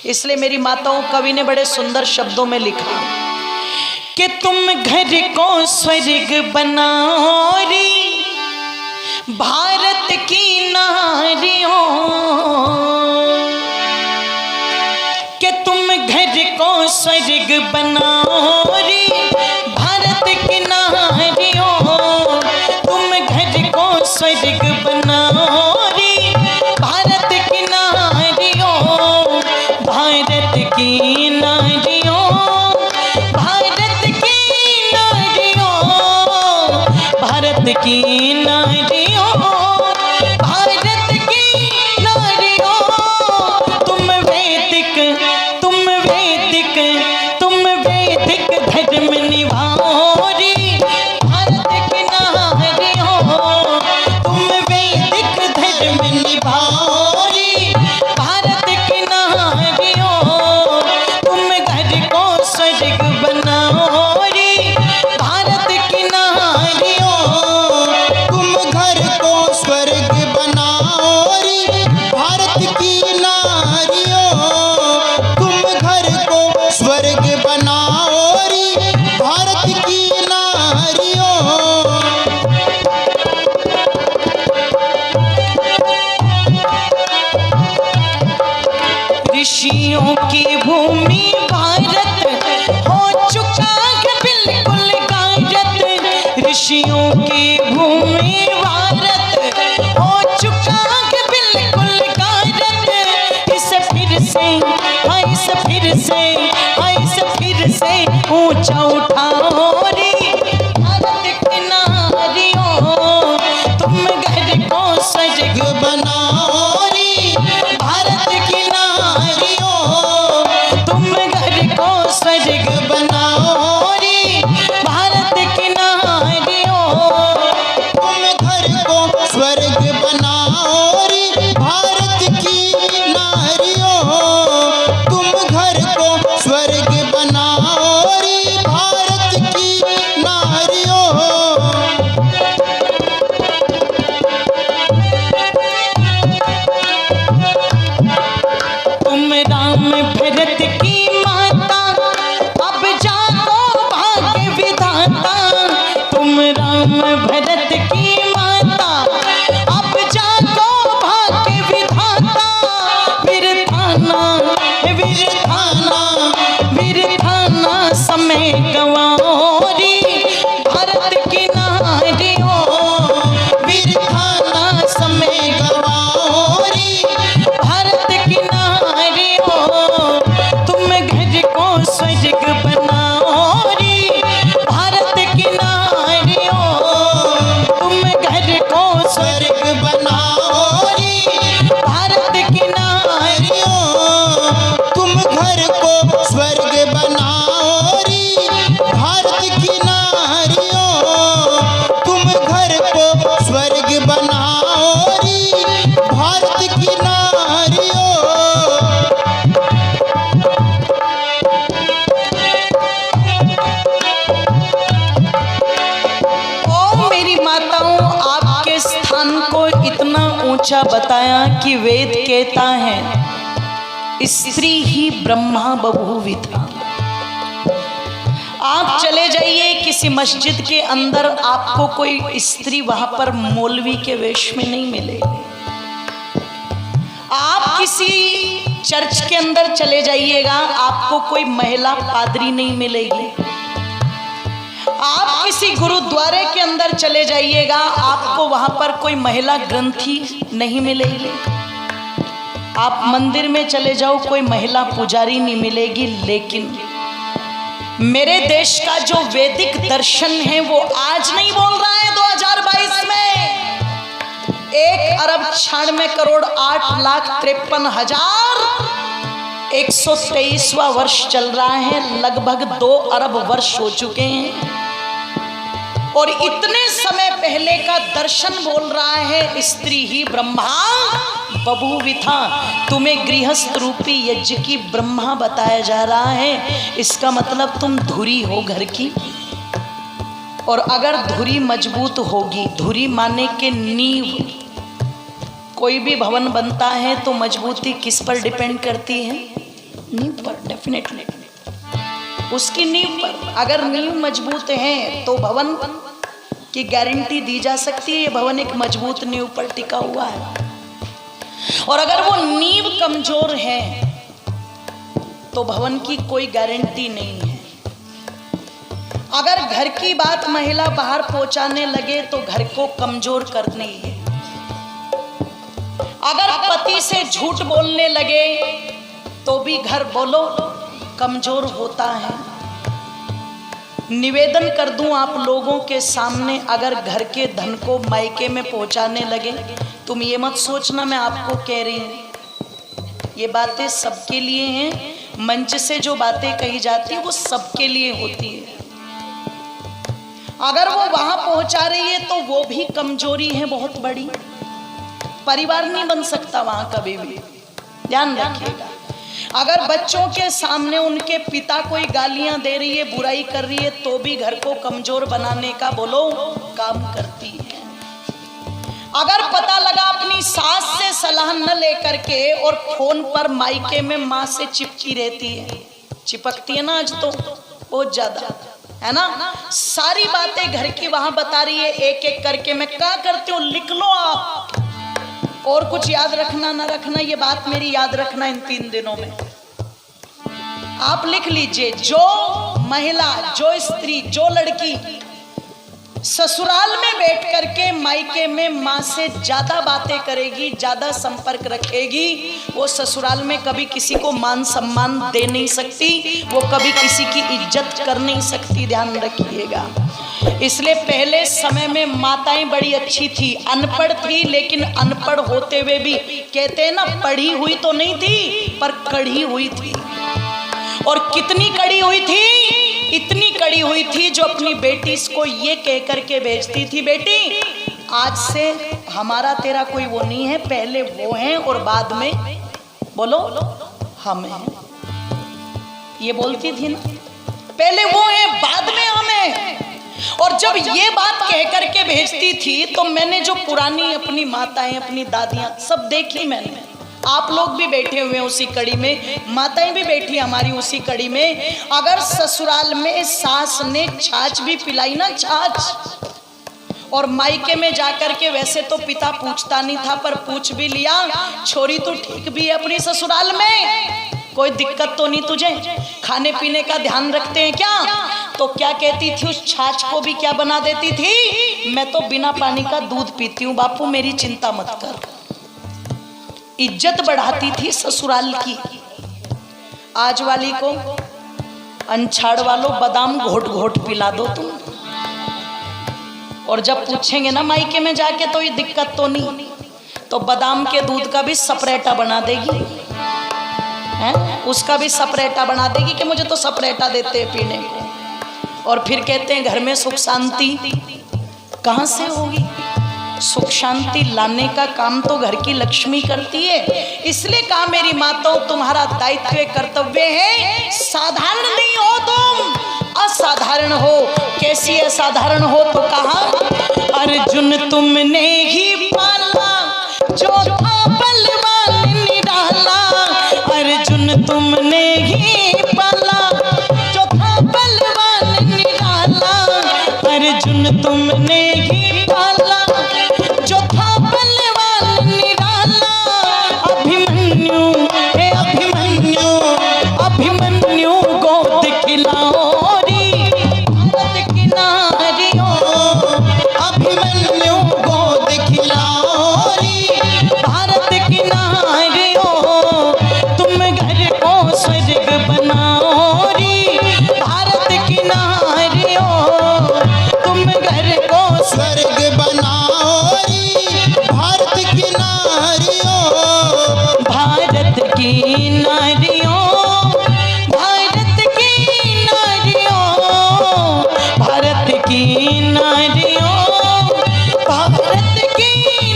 इसलिए मेरी माताओं, कवि ने बड़े सुंदर शब्दों में लिखा कि तुम घर को स्वर्ग बनाओ रे भारत की नारियों, कि तुम घर को स्वर्ग बनाओ रे भारत की नारियों, तुम घर को स्वर्ग बनाओ रे भारत की नारियों, भारत की नारियों, भारत की नारियों, भारत की नारियों, भारत की नारियों, तुम वैदिक धर्म निभाओ रे भारत की नारियों, तुम वैदिक धर्म निभाओ रे भारत की नारियों, तुम घर को स्वर्ग बनाओ रे भारत की नारियों, तुम घर को स्वर्ग बनाओ रे भारत की नारियों, तुम घर को स्वर्ग बनाओ रे भारत की नारियों। ऋषियों की भूमि भारत हो चुका है बिल्कुल गायत, ऋषियों की भूमि भारत हो चुका है बिल्कुल गायत, इसे फिर से इसे फिर से इसे फिर से ऊंचा उठाओ रे भारत की नारियों, तुम घर को स्वर्ग बनाओ रे भारत की नारियों, तुम घर को स्वर्ग बनाओ रे भारत की नारियों, तुम घर को स्वर्ग बनाओ रे भारत की नारियों, तुम घर को स्वर्ग बनाओ रे भारत की नारियों। तुम राम भरत की माता अब जागो भाग्य विधाता, तुम राम भरत की माता अब जागो भाग्य विधाता, वीर थाना वीर थाना वीर थाना समय गवाओ रे भारत की नारियों, वीर थाना समय गवाओ रे भारत की नारियों, तुम घर को स्वर्ग बनाओ रे भारत की नारियों, तुम घर को स्वर्ग बनाओ रे भारत की नारियों, तुम घर को स्वर्ग बनाओ रे भारत की नारियों, तुम घर को स्वर्ग बनाओ रे भारत की नारियों। ओ मेरी माताओं, आपके स्थान को इतना ऊंचा बताया कि वेद कहता है स्त्री ही ब्रह्मा बभूविता। आप चले जाइए किसी मस्जिद के अंदर, आपको कोई स्त्री वहां पर मौलवी के वेश में नहीं मिलेगी। आप किसी चर्च के अंदर चले जाइएगा, आपको कोई महिला पादरी नहीं मिलेगी। आप किसी गुरुद्वारे के अंदर चले जाइएगा, आपको वहां पर कोई महिला ग्रंथी नहीं मिलेगी। आप मंदिर में चले जाओ, कोई महिला पुजारी नहीं मिलेगी। लेकिन मेरे देश का जो वैदिक दर्शन है वो आज नहीं बोल रहा है 2022 में 1,48,53,123वां वर्ष चल रहा है। लगभग 2 अरब वर्ष हो चुके हैं और इतने समय पहले का दर्शन बोल रहा है स्त्री ही ब्रह्मा बभूविथा। तुम्हें गृहस्थ रूपी यज्ञ की ब्रह्मा बताया जा रहा है। इसका मतलब तुम धुरी हो घर की, और अगर धुरी मजबूत होगी, धुरी माने के नींव, कोई भी भवन बनता है तो मजबूती किस पर डिपेंड करती है? नींव पर डेफिनेटली, उसकी नींव पर। अगर नींव मजबूत है तो भवन की गारंटी दी जा सकती है, ये भवन एक मजबूत नींव पर टिका हुआ है। और अगर वो नींव कमजोर है तो भवन की कोई गारंटी नहीं है। अगर घर की बात महिला बाहर पहुंचाने लगे तो घर को कमजोर करनी है। अगर पति से झूठ बोलने लगे तो भी घर बोलो कमजोर होता है। निवेदन कर दूं आप लोगों के सामने, अगर घर के धन को मायके में पहुंचाने लगे, तुम ये मत सोचना मैं आपको कह रही हूं, ये बातें सबके लिए हैं। मंच से जो बातें कही जाती है वो सबके लिए होती है। अगर वो वहां पहुंचा रही है तो वो भी कमजोरी है बहुत बड़ी। परिवार नहीं बन सकता वहां कभी भी, ध्यान रखिएगा। अगर बच्चों के सामने उनके पिता कोई गालियां दे रही है, बुराई कर रही है, तो भी घर को कमजोर बनाने का बोलो काम करती है। अगर पता लगा अपनी सास से सलाह न लेकर के और फोन पर मायके में माँ से चिपकी रहती है, चिपकती है ना आज तो बहुत ज्यादा, है ना, सारी बातें घर की वहां बता रही है एक एक करके। मैं क्या करती हूँ, लिख लो आप, और कुछ याद रखना ना रखना, ये बात मेरी याद रखना इन 3 दिनों में आप लिख लीजिए। जो महिला, जो स्त्री, जो लड़की ससुराल में बैठ करके मायके में माँ से ज्यादा बातें करेगी, ज्यादा संपर्क रखेगी, वो ससुराल में कभी किसी को मान सम्मान दे नहीं सकती, वो कभी किसी की इज्जत कर नहीं सकती, ध्यान रखिएगा। इसलिए पहले समय में माताएं बड़ी अच्छी थी, अनपढ़ थी, लेकिन अनपढ़ होते हुए भी कहते हैं ना, पढ़ी हुई तो नहीं थी पर कढ़ी हुई थी। और कितनी कड़ी हुई थी, इतनी कड़ी हुई थी जो अपनी बेटी को ये कह करके भेजती थी, बेटी आज से हमारा तेरा कोई वो नहीं है, पहले वो हैं और बाद में बोलो हम हैं। ये बोलती थी ना, पहले वो हैं बाद में हम हैं। और जब ये बात कह करके भेजती थी तो मैंने जो पुरानी अपनी माताएं, अपनी दादियां सब देखी मैंने, आप लोग भी बैठे हुए हैं उसी कड़ी में, माताएं भी बैठी हमारी उसी कड़ी में। अगर ससुराल में सास ने छाछ भी पिलाई ना, छाछ, और मायके में जाकर के वैसे तो पिता पूछता नहीं था पर पूछ भी लिया, छोरी तो ठीक भी है अपनी ससुराल में, कोई दिक्कत तो नहीं तुझे, खाने पीने का ध्यान रखते हैं क्या, तो क्या कहती थी, उस छाछ को भी क्या बना देती थी, मैं तो बिना पानी का दूध पीती हूँ बापू, मेरी चिंता मत कर। इज्जत बढ़ाती थी ससुराल की। आज वाली को अनछाड़ वालों बादाम घोट घोट पिला दो तुम, और जब पूछेंगे ना मायके में जाके तो ये दिक्कत तो नहीं, तो बादाम के दूध का भी सपरेटा बना देगी, है उसका भी सपरेटा बना देगी कि मुझे तो सपरेटा देते हैं पीने को। और फिर कहते हैं घर में सुख शांति कहाँ से होगी, सुख शांति लाने का काम तो घर की लक्ष्मी करती है। इसलिए कहा मेरी माताओं, तुम्हारा दायित्व कर्तव्य है, साधारण नहीं हो तुम, असाधारण हो। कैसी असाधारण हो, तो कहा अर्जुन तुमने ही पाला जो था बलवान निराला, अर्जुन तुमने ही पाला जो था बलवान निराला, अर्जुन तुमने ही पाला जो था बलवान निराला, अभिमन्यु हे अभिमन्यु, अभिमन्यु गोद खिलाओ री भारत की नारियों, अभिमन्यु गोद खिलाओ री भारत की नारियों, तुम घर को स्वर्ग बनाओ री भारत की नारियों, तुम घर को स्वर्ग बनाओ री भारत की नारियों, भारत की नारियों, भारत की नारियों, भारत की नारियों, भारत की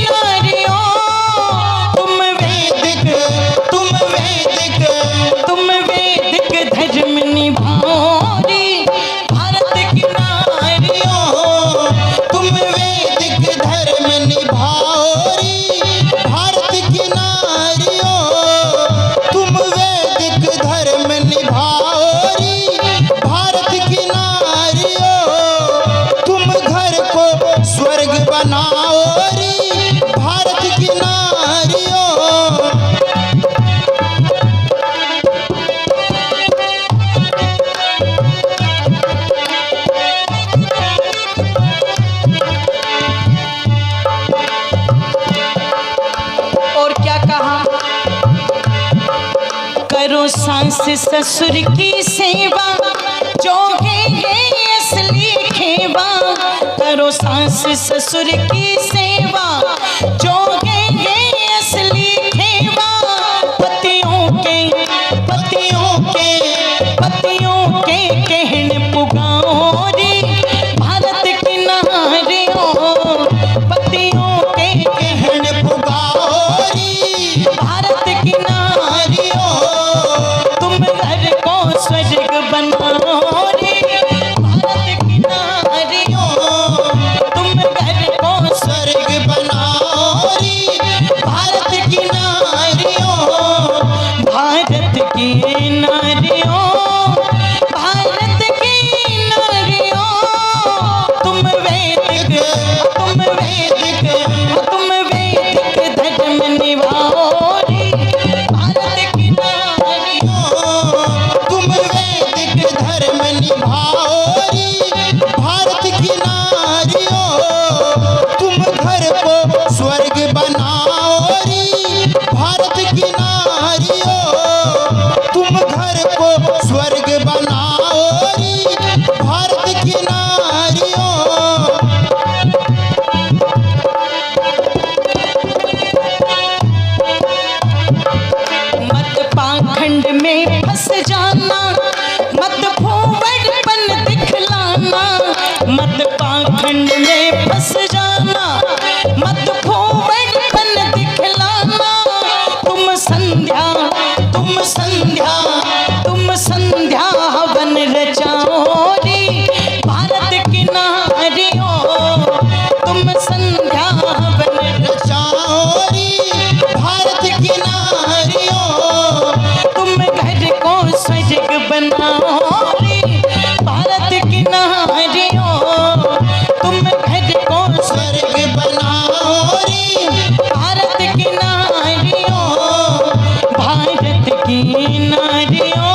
नारियों, तुम वैदिक, तुम वैदिक, तुम वैदिक धर्म निभाओ रे भारत की नारियों, तुम वैदिक धर्म निभाओ री भारत की नारियों, तुम वैदिक करो सास ससुर की सेवा, जोगेंगे असली खेवा। करो सास ससुर की सेवा, जोगेंगे असली खेवा। पतियों के कहने पुगाओ रे भारत की नारियों। पतियों के कहने पुगाओ रे भारत की नारियों। तुम घर को स्वर्ग बनाओ रे भारत की नारियों। तुम घर को स्वर्ग बनाओ रे भारत की नारियों। भारत की नारियों। भारत की नारियों। तुम वैदिक धर्म निभाओ रे भारत की नारियों। तुम वैदिक धर्म निभाओ रे भारत की नारियों। तुम घर को स्वर्ग बनाओ रे भारत की नारियों। तुम घर को स्वर्ग बनाओ रे भारत की नारियों। मत पाखंड में फंस जाना, मत भूवड़पन दिखलाना। मत पाखंड में फंस जाना, मत भूवड़पन दिखलाना। तुम संध्या हवन रचाओ रे भारत की नारियों। तुम संध्या हवन रचाओ रे भारत की नारियों। तुम घर को स्वर्ग बनाओ रे भारत की नारियों। तुम घर को स्वर्ग बनाओ रे भारत की नारियों। भारत की नारियों।